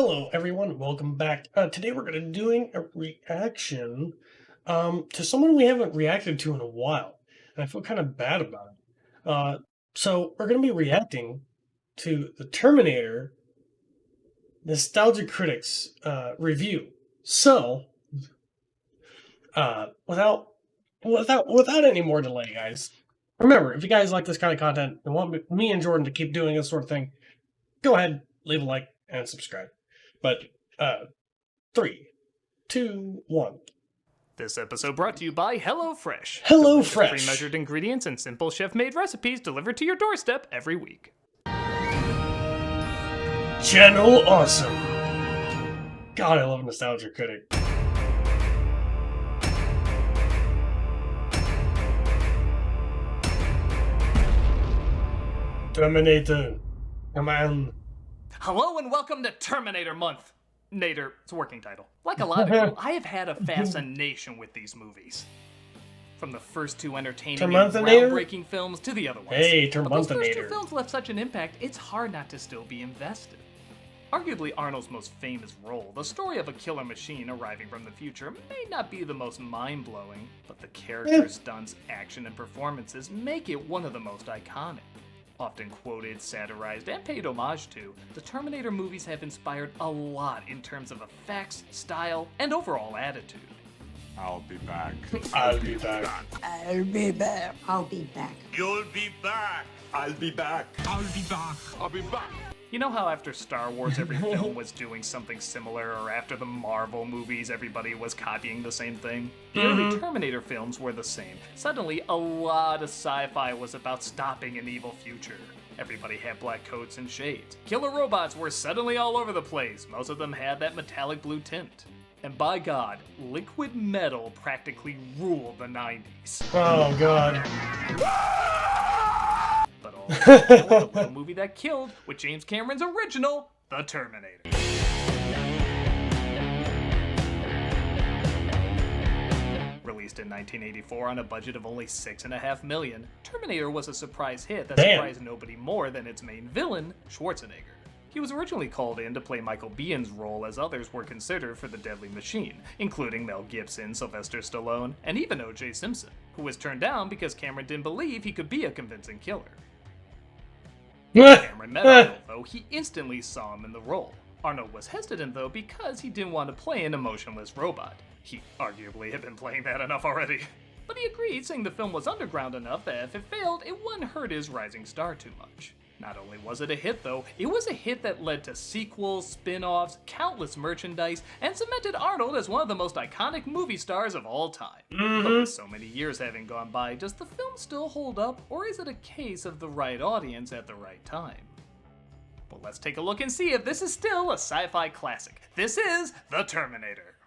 Hello, everyone. Welcome back. Today we're going to be doing a reaction to someone we haven't reacted to in a while, and I feel kind of bad about it. So we're going to be reacting to the Terminator Nostalgia Critics review. So, without any more delay, guys. Remember, if you guys like this kind of content and want me and Jordan to keep doing this sort of thing, go ahead, leave a like and subscribe. But 3, 2, 1. This episode brought to you by HelloFresh. HelloFresh. Pre-measured ingredients and simple chef-made recipes delivered to your doorstep every week. Channel awesome. God, I love Nostalgia Critic. Terminator. Come on. Hello and welcome to Terminator Month. Nader, it's a working title. Like a lot of you, I have had a fascination with these movies. From the first two entertaining and groundbreaking films to the other ones. Hey, but those first two films left such an impact, it's hard not to still be invested. Arguably Arnold's most famous role, the story of a killer machine arriving from the future, may not be the most mind-blowing, but the characters, stunts, action, and performances make it one of the most iconic. Often quoted, satirized, and paid homage to, the Terminator movies have inspired a lot in terms of effects, style, and overall attitude. I'll be back. I'll be back. I'll be back. I'll be back. You'll be back. I'll be back. I'll be back. I'll be back. You know how after Star Wars every film was doing something similar, or after the Marvel movies everybody was copying the same thing? The early Terminator films were the same. Suddenly, a lot of sci-fi was about stopping an evil future. Everybody had black coats and shades. Killer robots were suddenly all over the place. Most of them had that metallic blue tint. And by God, liquid metal practically ruled the 90s. Oh, God. But all the one movie that killed with James Cameron's original, The Terminator. Released in 1984 on a budget of only $6.5 million, Terminator was a surprise hit that surprised nobody more than its main villain, Schwarzenegger. He was originally called in to play Michael Biehn's role, as others were considered for the Deadly Machine, including Mel Gibson, Sylvester Stallone, and even O.J. Simpson, who was turned down because Cameron didn't believe he could be a convincing killer. Cameron met Arnold, though, he instantly saw him in the role. Arnold was hesitant, though, because he didn't want to play an emotionless robot. He arguably had been playing that enough already. But he agreed, saying the film was underground enough that if it failed, it wouldn't hurt his rising star too much. Not only was it a hit, though, it was a hit that led to sequels, spin-offs, countless merchandise, and cemented Arnold as one of the most iconic movie stars of all time. But with so many years having gone by, does the film still hold up, or is it a case of the right audience at the right time? Well, let's take a look and see if this is still a sci-fi classic. This is The Terminator.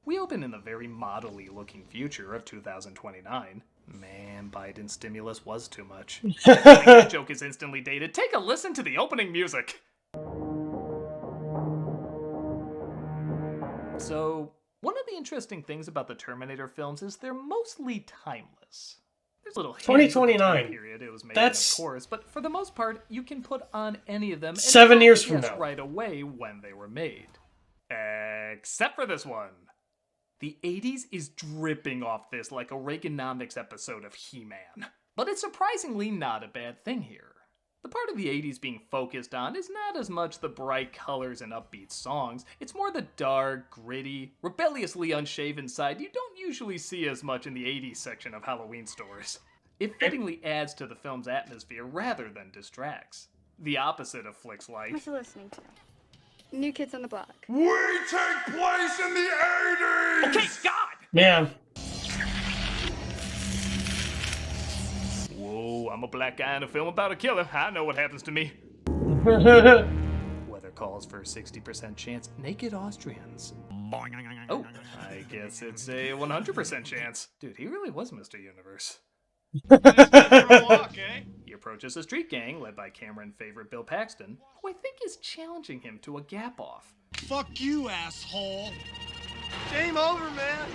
We open in the very modelly looking future of 2029. Man, Biden's stimulus was too much. That joke is instantly dated. Take a listen to the opening music. So, one of the interesting things about the Terminator films is they're mostly timeless. There's a little 2029. Period it was made That's in, of course, but for the most part, you can put on any of them and 7 years from now. Right away when they were made. Except for this one. The 80s is dripping off this like a Reaganomics episode of He-Man. But it's surprisingly not a bad thing here. The part of the 80s being focused on is not as much the bright colors and upbeat songs, it's more the dark, gritty, rebelliously unshaven side you don't usually see as much in the 80s section of Halloween stores. It fittingly adds to the film's atmosphere rather than distracts. The opposite of flicks like... What are you listening to? New Kids on the Block. We take place in the 80s! Okay, God! Man. Whoa, I'm a black guy in a film about a killer. I know what happens to me. Weather calls for a 60% chance. Naked Austrians. Oh, I guess it's a 100% chance. Dude, he really was Mr. Universe. He approaches a street gang led by Cameron's favorite Bill Paxton, who I think is challenging him to a gap-off. Fuck you, asshole. Game over, man.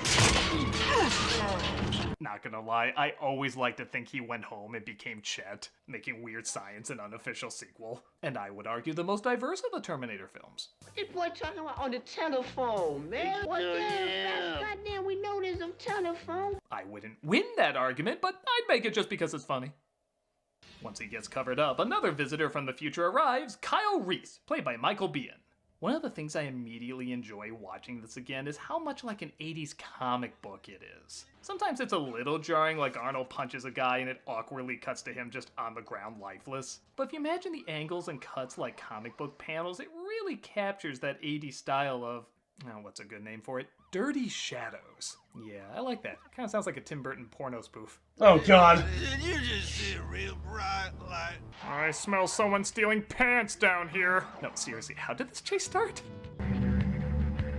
Not gonna lie, I always liked to think he went home and became Chet, making Weird Science an unofficial sequel. And I would argue the most diverse of the Terminator films. This boy talking about on the telephone, man. What the hell? Goddamn, we know there's a telephone. I wouldn't win that argument, but I'd make it just because it's funny. Once he gets covered up, another visitor from the future arrives, Kyle Reese, played by Michael Biehn. One of the things I immediately enjoy watching this again is how much like an 80s comic book it is. Sometimes it's a little jarring, like Arnold punches a guy and it awkwardly cuts to him just on the ground lifeless. But if you imagine the angles and cuts like comic book panels, it really captures that 80s style of, what's a good name for it? Dirty Shadows. Yeah, I like that. Kind of sounds like a Tim Burton porno spoof. Oh, God. You just see a real bright light. I smell someone stealing pants down here. No, seriously, how did this chase start?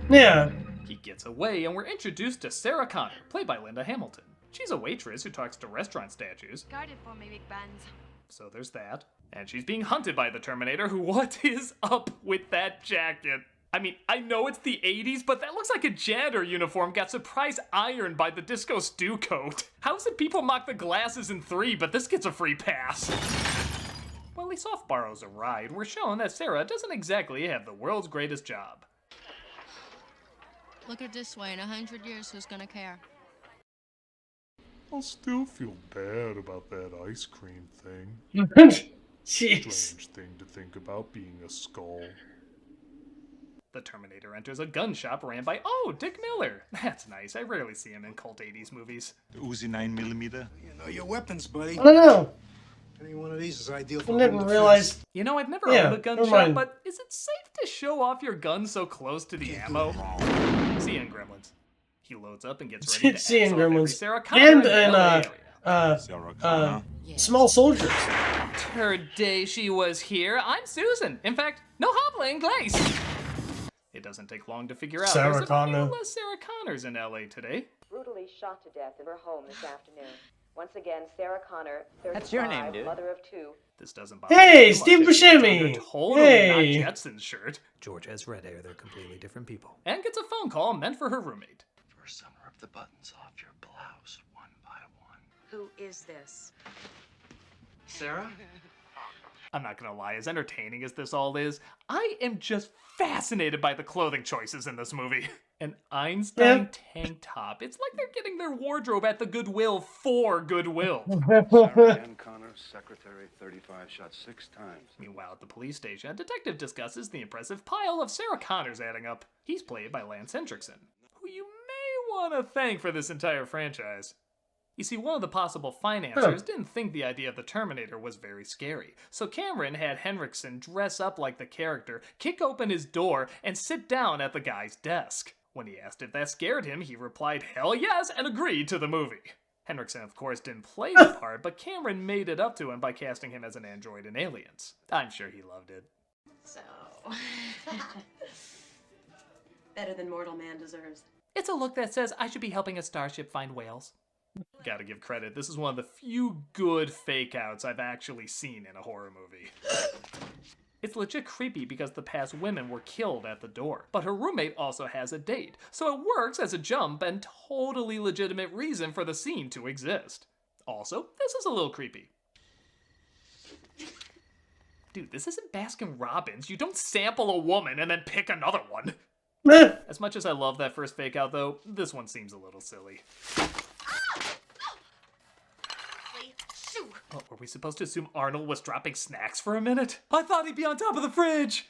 Yeah. He gets away and we're introduced to Sarah Connor, played by Linda Hamilton. She's a waitress who talks to restaurant statues. Guard it for me, Big Benz. So there's that. And she's being hunted by the Terminator, who, what is up with that jacket? I mean, I know it's the 80s, but that looks like a janitor uniform got surprise ironed by the Disco Stew coat. How is it people mock the glasses in 3, but this gets a free pass? When Lee Soft borrows a ride, we're shown that Sarah doesn't exactly have the world's greatest job. Look at it this way, in 100 years, who's gonna care? I'll still feel bad about that ice cream thing. Jeez. Strange thing to think about being a skull. The Terminator enters a gun shop ran by, Dick Miller. That's nice. I rarely see him in cult 80s movies. The Uzi 9mm. You know your weapons, buddy. I don't know. Any one of these is ideal for I home didn't defense. realize. You know, I've never Yeah, owned a gun never shop, mind. but is it safe to show off your gun so close to the ammo? See you in Gremlins. He loads up and gets ready to See you in axe off every Gremlins. Sarah Connor And in the LA area. Sarah Connor. Small soldiers. Her day she was here. I'm Susan. In fact, no hobbling glaze. It doesn't take long to figure out Sarah there's a Connor. few less Sarah Connors in LA today. Brutally shot to death in her home this afternoon. Once again, Sarah Connor, 35, That's your name, dude. mother of two. This doesn't bother Hey, me too much. Steve It's on Buscemi. her Totally Hey. not Jetson's shirt. George has red hair, they're completely different people. And gets a phone call meant for her roommate. First summer, rip the buttons off your blouse one by one. Who is this? Sarah? I'm not gonna lie, as entertaining as this all is, I am just fascinated by the clothing choices in this movie. An Einstein tank top. It's like they're getting their wardrobe at the Goodwill for Goodwill. Sarah Ann Connor, secretary, 35, shot 6 times. Meanwhile, at the police station, a detective discusses the impressive pile of Sarah Connors adding up. He's played by Lance Hendrickson, who you may want to thank for this entire franchise. You see, one of the possible financiers didn't think the idea of the Terminator was very scary, so Cameron had Henriksen dress up like the character, kick open his door, and sit down at the guy's desk. When he asked if that scared him, he replied, "Hell yes," and agreed to the movie. Henriksen, of course, didn't play the part, but Cameron made it up to him by casting him as an android in Aliens. I'm sure he loved it. So... better than mortal man deserves. It's a look that says I should be helping a starship find whales. Gotta give credit, this is one of the few good fake-outs I've actually seen in a horror movie. It's legit creepy because the past women were killed at the door, but her roommate also has a date, so it works as a jump and totally legitimate reason for the scene to exist. Also, this is a little creepy. Dude, this isn't Baskin Robbins. You don't sample a woman and then pick another one. As much as I love that first fake out though, this one seems a little silly. Oh, were we supposed to assume Arnold was dropping snacks for a minute? I thought he'd be on top of the fridge!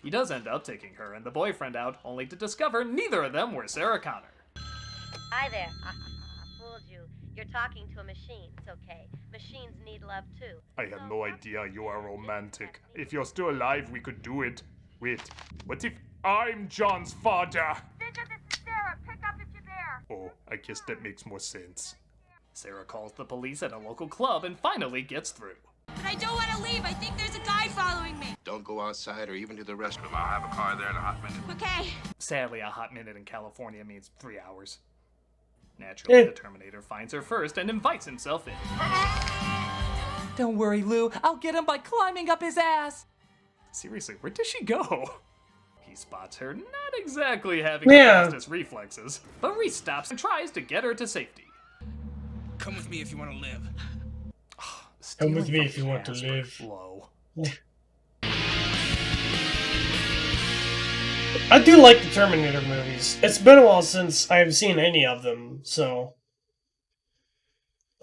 He does end up taking her and the boyfriend out, only to discover neither of them were Sarah Connor. Hi there. I fooled you. You're talking to a machine. It's okay. Machines need love too. I had no idea you are romantic. If you're still alive, we could do it. Wait, what if I'm John's father? Victor, this is Sarah. Pick up if you're there. Oh, I guess that makes more sense. Sarah calls the police at a local club and finally gets through. But I don't want to leave. I think there's a guy following me. Don't go outside or even to the restroom. I'll have a car there in a hot minute. Okay. Sadly, a hot minute in California means 3 hours. Naturally, the Terminator finds her first and invites himself in. Don't worry, Lou. I'll get him by climbing up his ass. Seriously, where does she go? He spots her, not exactly having the fastest reflexes, but Reese stops and tries to get her to safety. Come with me if you want to live. Come with me Stealing if you from want to Casper. live. Low. I do like the Terminator movies. It's been a while since I've seen any of them, so.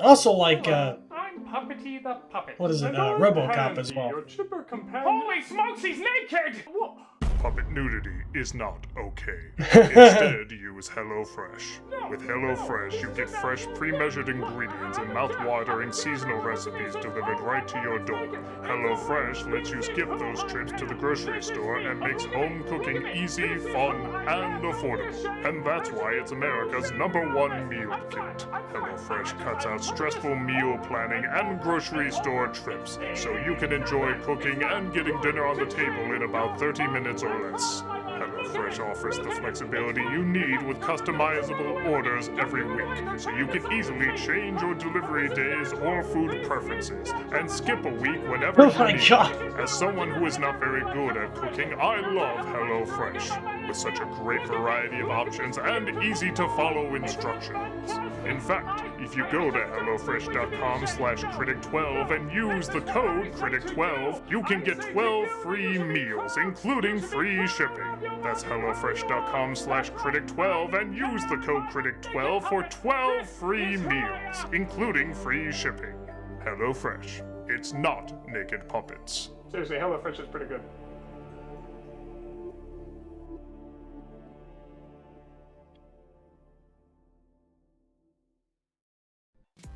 I also like, I'm Puppety the Puppet. what is it, And I'm RoboCop Handy, as well. Your chipper companion. Holy smokes, he's naked! Whoa. Puppet nudity is not okay. Instead, use HelloFresh. With HelloFresh, you get fresh, pre-measured ingredients and mouth-watering seasonal recipes delivered right to your door. HelloFresh lets you skip those trips to the grocery store and makes home cooking easy, fun, and affordable. And that's why it's America's #1 meal kit. HelloFresh cuts out stressful meal planning and grocery store trips, so you can enjoy cooking and getting dinner on the table in about 30 minutes or less. HelloFresh offers the flexibility you need with customizable orders every week, so you can easily change your delivery days or food preferences, and skip a week whenever Oh you my need. God. As someone who is not very good at cooking, I love HelloFresh, with such a great variety of options and easy-to-follow instructions. In fact, if you go to HelloFresh.com/Critic12 and use the code Critic12, you can get 12 free meals, including free shipping. That's HelloFresh.com/Critic12 and use the code Critic12 for 12 free meals, including free shipping. HelloFresh. It's not naked puppets. Seriously, HelloFresh is pretty good.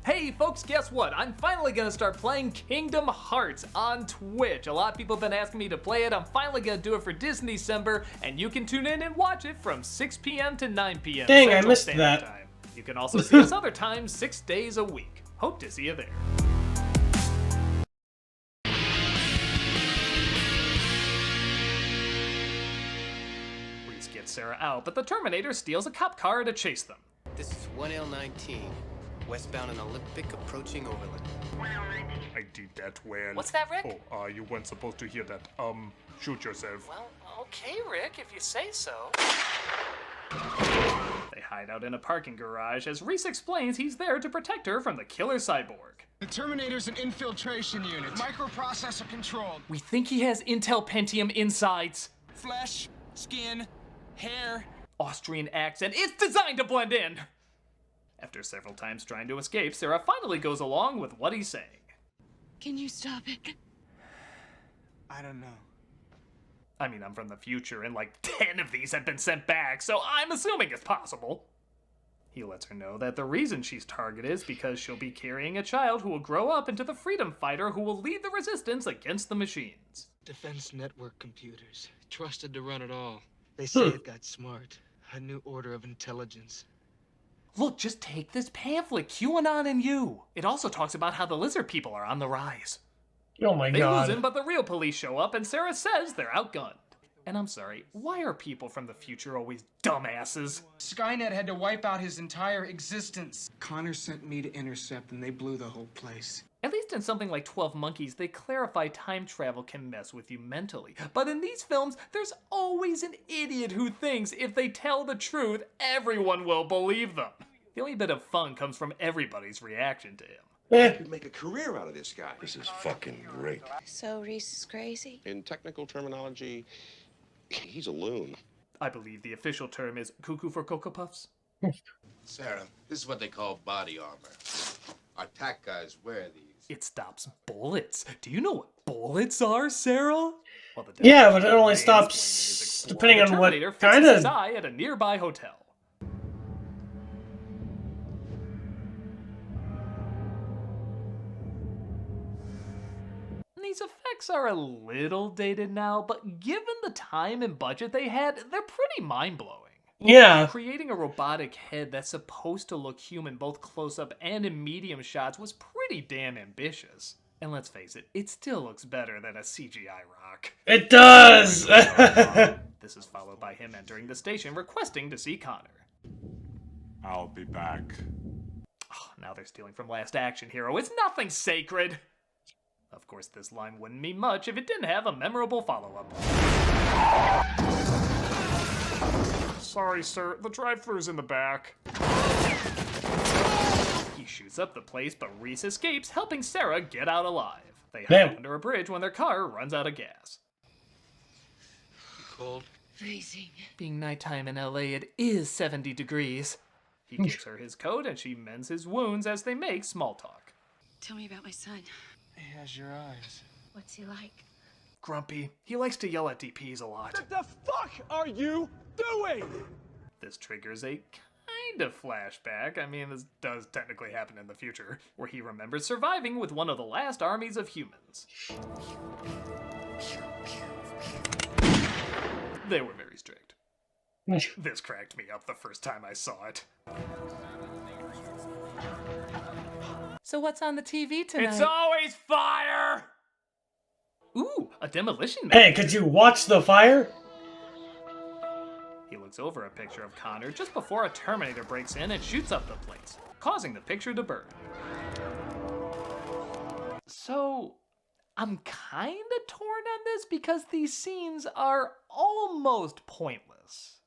Hey folks, guess what? I'm finally gonna start playing Kingdom Hearts on Twitch. A lot of people have been asking me to play it. I'm finally gonna do it for Disney December, and you can tune in and watch it from 6 p.m. to 9 p.m. Dang, I Central missed Standard that. Time. You can also see us other times 6 days a week. Hope to see you there. Reese gets Sarah out, but the Terminator steals a cop car to chase them. This is 1L19, westbound and Olympic approaching Overland. I did that well. What's that, Rick? Oh, you weren't supposed to hear that. Shoot yourself. Well, okay, Rick, if you say so. They hide out in a parking garage as Reese explains he's there to protect her from the killer cyborg. The Terminator's an infiltration unit, microprocessor controlled. We think he has Intel Pentium insides. Flesh, skin, hair. Austrian accent. It's designed to blend in. After several times trying to escape, Sarah finally goes along with what he's saying. Can you stop it? I don't know. I mean, I'm from the future, and like 10 of these have been sent back, so I'm assuming it's possible. He lets her know that the reason she's targeted is because she'll be carrying a child who will grow up into the freedom fighter who will lead the resistance against the machines. Defense network computers, trusted to run it all. They say it got smart. A new order of intelligence. Look, just take this pamphlet, QAnon and You. It also talks about how the lizard people are on the rise. Oh my They God. lose him, but the real police show up, and Sarah says they're outgunned. And I'm sorry, why are people from the future always dumbasses? Skynet had to wipe out his entire existence. Connor sent me to intercept, and they blew the whole place. At least in something like 12 Monkeys, they clarify time travel can mess with you mentally. But in these films, there's always an idiot who thinks if they tell the truth, everyone will believe them. The only bit of fun comes from everybody's reaction to him. I could make a career out of this guy. This is fucking great. So Reese is crazy? In technical terminology, he's a loon. I believe the official term is cuckoo for Cocoa Puffs. Sarah, this is what they call body armor. Our TAC guys wear these. It stops bullets. Do you know what bullets are, Sarah? Well, the Yeah, but it only mansplaining stops is explored. depending The on what Terminator kind fixes his of. eye at a nearby hotel. These effects are a little dated now, but given the time and budget they had, they're pretty mind-blowing. Yeah. Creating a robotic head that's supposed to look human both close-up and in medium shots was pretty damn ambitious. And let's face it, it still looks better than a CGI rock. It does! This is followed by him entering the station requesting to see Connor. I'll be back. Oh, now they're stealing from Last Action Hero. It's nothing sacred! Of course, this line wouldn't mean much if it didn't have a memorable follow-up. Sorry, sir. The drive-thru's in the back. He shoots up the place, but Reese escapes, helping Sarah get out alive. They Damn. hide under a bridge when their car runs out of gas. Cold? Freezing. Being nighttime in LA, it is 70 degrees. He gives her his coat and she mends his wounds as they make small talk. Tell me about my son. He has your eyes. What's he like? Grumpy. He likes to yell at DPs a lot. What the fuck are you doing? This triggers a kind of flashback. I mean, this does technically happen in the future, where he remembers surviving with one of the last armies of humans. They were very strict. This cracked me up the first time I saw it. So what's on the TV tonight? It's always fire! Ooh, a demolition man. Hey, could you watch the fire? He looks over a picture of Connor just before a Terminator breaks in and shoots up the place, causing the picture to burn. So, I'm kinda torn on this because these scenes are almost pointless.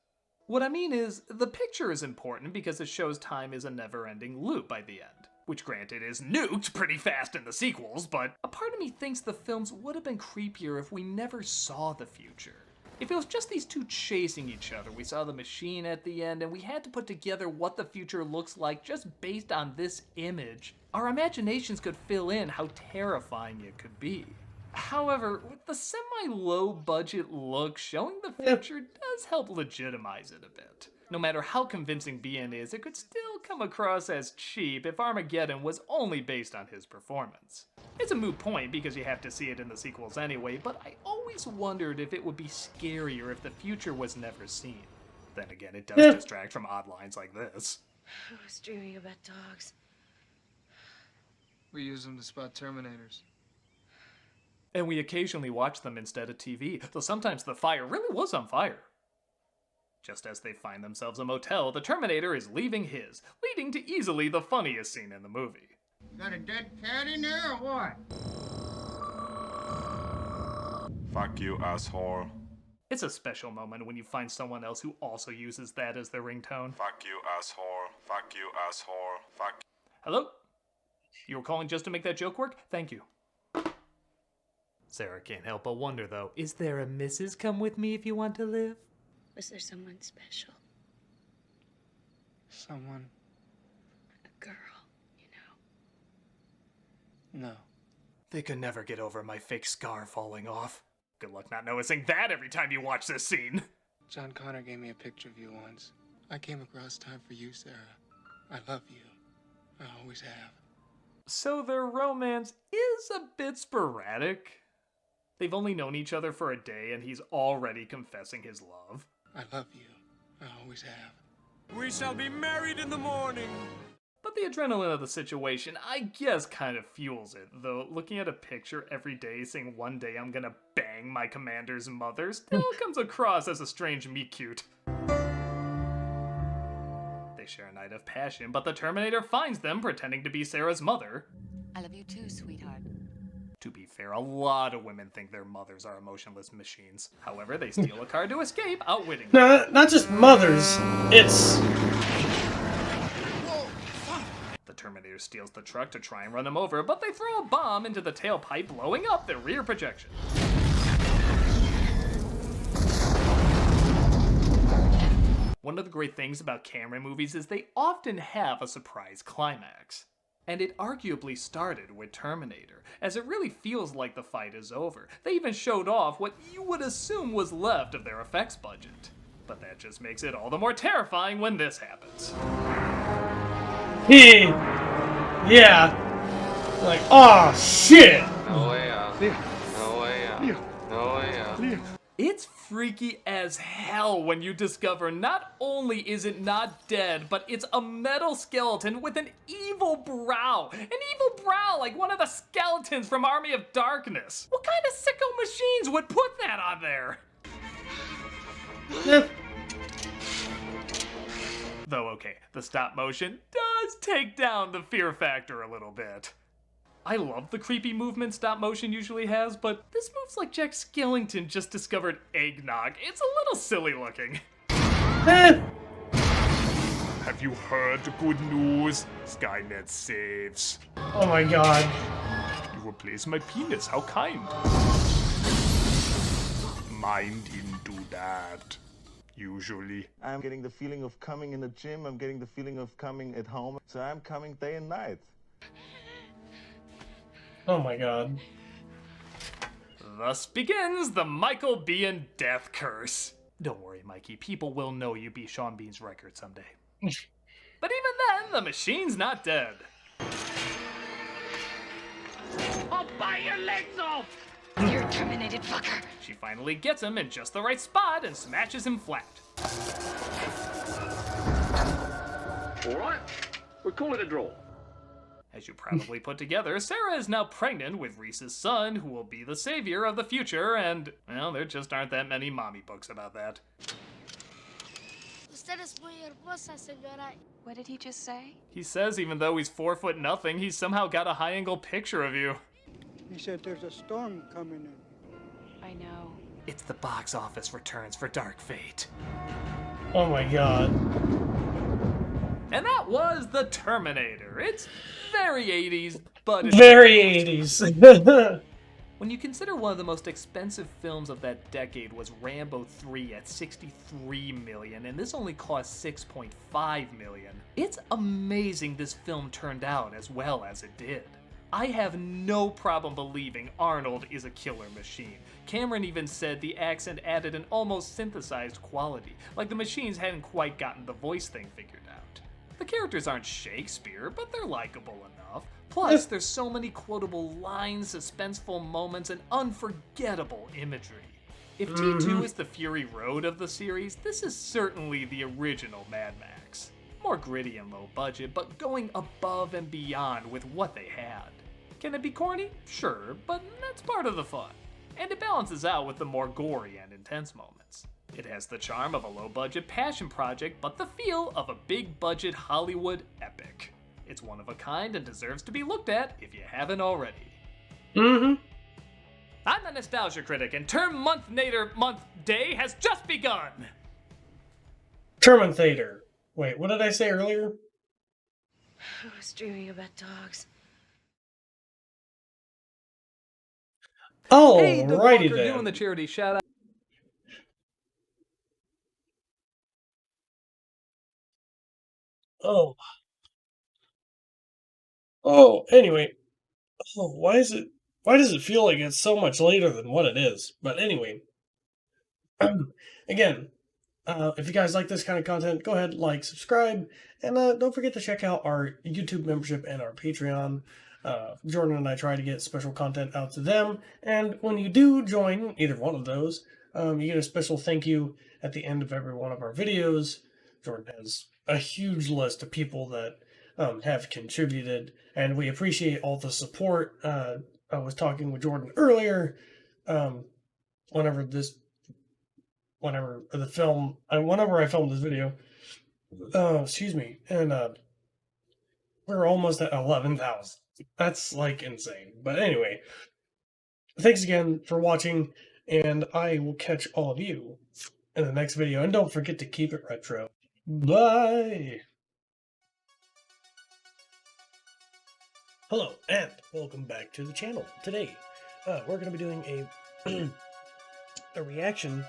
What I mean is, the picture is important because it shows time is a never-ending loop by the end. Which granted is nuked pretty fast in the sequels, but a part of me thinks the films would have been creepier if we never saw the future. If it was just these two chasing each other, we saw the machine at the end, and we had to put together what the future looks like just based on this image, our imaginations could fill in how terrifying it could be. However, with the semi-low budget look, showing the future does help legitimize it a bit. No matter how convincing BN is, it could still come across as cheap if Armageddon was only based on his performance. It's a moot point because you have to see it in the sequels anyway, but I always wondered if it would be scarier if the future was never seen. Then again, it does distract from odd lines like this. I was dreaming about dogs. We use them to spot Terminators. And we occasionally watch them instead of TV, though sometimes the fire really was on fire. Just as they find themselves a motel, the Terminator is leaving his, leading to easily the funniest scene in the movie. Got a dead cat in there or what? Fuck you, asshole. It's a special moment when you find someone else who also uses that as their ringtone. Fuck you, asshole. Fuck you, asshole. Fuck. Hello? You were calling just to make that joke work? Thank you. Sarah can't help but wonder, though, is there a Mrs. Come With Me If You Want to Live? Was there someone special? Someone? A girl, you know? No. They could never get over my fake scar falling off. Good luck not noticing that every time you watch this scene. John Connor gave me a picture of you once. I came across time for you, Sarah. I love you. I always have. So their romance is a bit sporadic. They've only known each other for a day and he's already confessing his love. I love you. I always have. We shall be married in the morning. But the adrenaline of the situation, I guess, kind of fuels it, though looking at a picture every day saying one day I'm gonna bang my commander's mother still comes across as a strange meet-cute. They share a night of passion, but the Terminator finds them pretending to be Sarah's mother. I love you too, sweetheart. To be fair, a lot of women think their mothers are emotionless machines. However, they steal a car to escape, outwitting them. No, not just mothers. It's... The Terminator steals the truck to try and run him over, but they throw a bomb into the tailpipe, blowing up their rear projection. One of the great things about Cameron movies is they often have a surprise climax. And it arguably started with Terminator, as it really feels like the fight is over. They even showed off what you would assume was left of their effects budget. But that just makes it all the more terrifying when this happens. Yeah. Like, oh shit! No way out. No way out. No way out. It's freaky as hell when you discover not only is it not dead, but it's a metal skeleton with an evil brow. An evil brow like one of the skeletons from Army of Darkness. What kind of sicko machines would put that on there? Though, okay, the stop motion does take down the fear factor a little bit. I love the creepy movement stop motion usually has, but this moves like Jack Skellington just discovered eggnog. It's a little silly looking. Have you heard the good news? Skynet saves. Oh my god. You replaced my penis, how kind. Mine didn't do that. Usually. I'm getting the feeling of coming in the gym, I'm getting the feeling of coming at home, so I'm coming day and night. Oh my god. Thus begins the Michael Bean death curse. Don't worry, Mikey, people will know you beat Sean Bean's record someday. But even then, the machine's not dead. I'll bite your legs off! You're a terminated fucker. She finally gets him in just the right spot and smashes him flat. All right, we'll call it a draw. As you probably put together, Sarah is now pregnant with Reese's son, who will be the savior of the future, and, well, there just aren't that many mommy books about that. What did he just say? He says even though he's 4'0", he's somehow got a high-angle picture of you. He said there's a storm coming in. I know. It's the box office returns for Dark Fate. Oh my god. And that was The Terminator. It's very 80s, but it's very 80s. When you consider one of the most expensive films of that decade was Rambo 3 at $63 million, and this only cost $6.5 million, it's amazing this film turned out as well as it did. I have no problem believing Arnold is a killer machine. Cameron even said the accent added an almost synthesized quality, like the machines hadn't quite gotten the voice thing figured out. The characters aren't Shakespeare, but they're likable enough. Plus, there's so many quotable lines, suspenseful moments, and unforgettable imagery. If T2 is the Fury Road of the series, this is certainly the original Mad Max. More gritty and low budget, but going above and beyond with what they had. Can it be corny? Sure, but that's part of the fun. And it balances out with the more gory and intense moments. It has the charm of a low-budget passion project, but the feel of a big-budget Hollywood epic. It's one of a kind and deserves to be looked at if you haven't already. I'm the Nostalgia Critic, and Terminator Month Day has just begun! Terminator. Wait, what did I say earlier? I was dreaming about dogs. Oh, hey, Doug righty Walker then. doing the charity shout out. Anyway. Oh, why does it feel like it's so much later than what it is? But anyway. Again, if you guys like this kind of content, go ahead, like, subscribe, and don't forget to check out our YouTube membership and our Patreon. Jordan and I try to get special content out to them, and when you do join either one of those, you get a special thank you at the end of every one of our videos. Jordan has a huge list of people that have contributed, and we appreciate all the support. I was talking with Jordan earlier, whenever I filmed this video, excuse me, and we're almost at 11,000. That's like insane. But anyway, thanks again for watching, and I will catch all of you in the next video. And don't forget to keep it retro. Bye! Hello, and welcome back to the channel. Today, we're going to be doing a reaction.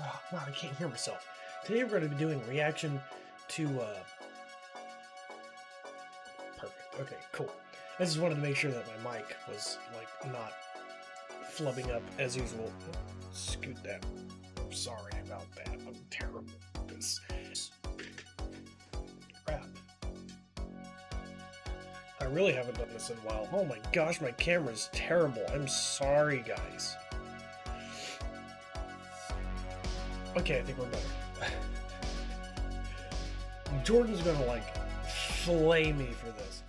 Oh, wow, I can't hear myself. Today we're going to be doing a reaction to, perfect, okay, cool. I just wanted to make sure that my mic was, like, not flubbing up as usual. Scoot that. I'm sorry about that. I'm terrible at this. Crap. I really haven't done this in a while. Oh my gosh, my camera's terrible. I'm sorry, guys. Okay, I think we're better. Jordan's gonna, like, flay me for this.